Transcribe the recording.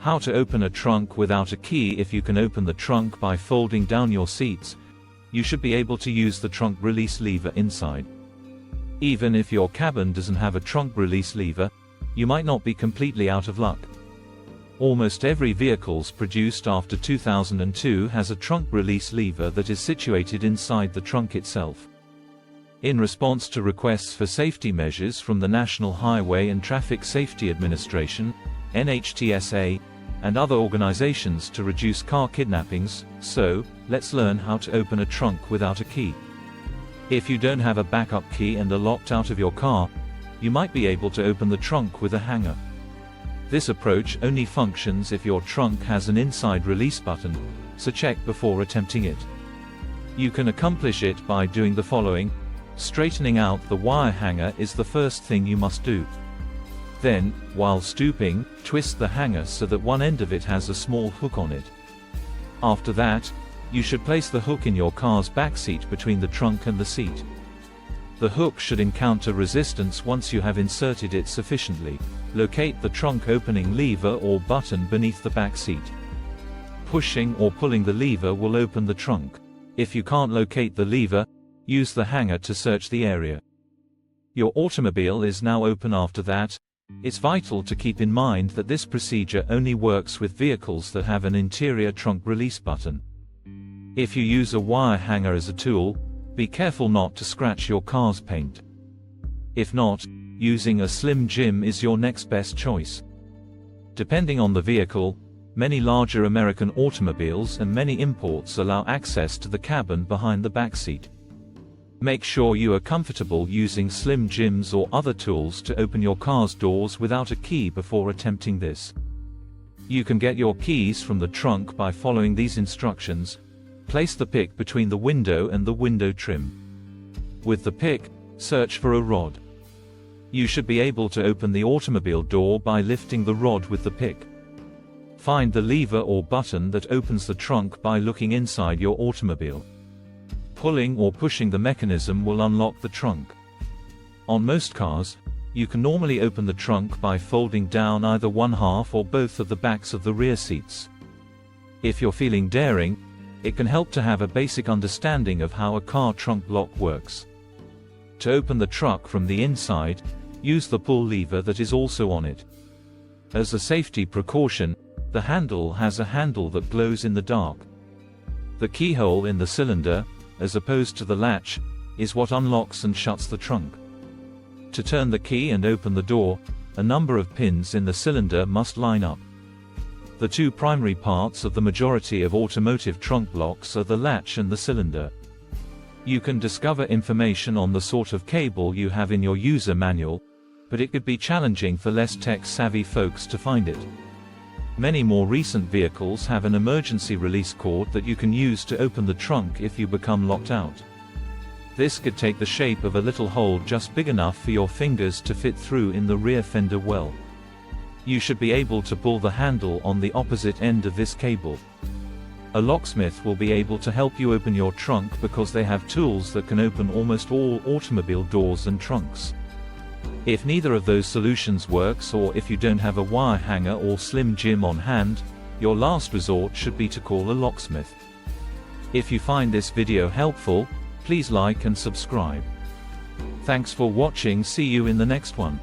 How to open a trunk without a key. If you can open the trunk by folding down your seats, you should be able to use the trunk release lever inside. Even if your cabin doesn't have a trunk release lever, you might not be completely out of luck. Almost every vehicles produced after 2002 has a trunk release lever that is situated inside the trunk itself. In response to requests for safety measures from the National Highway and Traffic Safety Administration, NHTSA, and other organizations to reduce car kidnappings, so, let's learn how to open a trunk without a key. If you don't have a backup key and are locked out of your car, you might be able to open the trunk with a hanger. This approach only functions if your trunk has an inside release button, so check before attempting it. You can accomplish it by doing the following. Straightening out the wire hanger is the first thing you must do. Then, while stooping, twist the hanger so that one end of it has a small hook on it. After that, you should place the hook in your car's back seat between the trunk and the seat. The hook should encounter resistance once you have inserted it sufficiently. Locate the trunk opening lever or button beneath the back seat. Pushing or pulling the lever will open the trunk. If you can't locate the lever, use the hanger to search the area. Your automobile is now open. After that, it's vital to keep in mind that this procedure only works with vehicles that have an interior trunk release button. If you use a wire hanger as a tool, be careful not to scratch your car's paint. If not, using a Slim Jim is your next best choice. Depending on the vehicle, many larger American automobiles and many imports allow access to the cabin behind the back seat. Make sure you are comfortable using Slim Jims or other tools to open your car's doors without a key before attempting this. You can get your keys from the trunk by following these instructions. Place the pick between the window and the window trim. With the pick, search for a rod. You should be able to open the automobile door by lifting the rod with the pick. Find the lever or button that opens the trunk by looking inside your automobile. Pulling or pushing the mechanism will unlock the trunk. On most cars, you can normally open the trunk by folding down either one half or both of the backs of the rear seats. If you're feeling daring, it can help to have a basic understanding of how a car trunk lock works. To open the truck from the inside, use the pull lever that is also on it. As a safety precaution, the handle has a handle that glows in the dark. The keyhole in the cylinder, as opposed to the latch, is what unlocks and shuts the trunk. To turn the key and open the door, a number of pins in the cylinder must line up. The two primary parts of the majority of automotive trunk locks are the latch and the cylinder. You can discover information on the sort of cable you have in your user manual, but it could be challenging for less tech-savvy folks to find it. Many more recent vehicles have an emergency release cord that you can use to open the trunk if you become locked out. This could take the shape of a little hole just big enough for your fingers to fit through in the rear fender well. You should be able to pull the handle on the opposite end of this cable. A locksmith will be able to help you open your trunk because they have tools that can open almost all automobile doors and trunks. If neither of those solutions works, or if you don't have a wire hanger or Slim Jim on hand, your last resort should be to call a locksmith. If you find this video helpful, please like and subscribe. Thanks for watching. See you in the next one.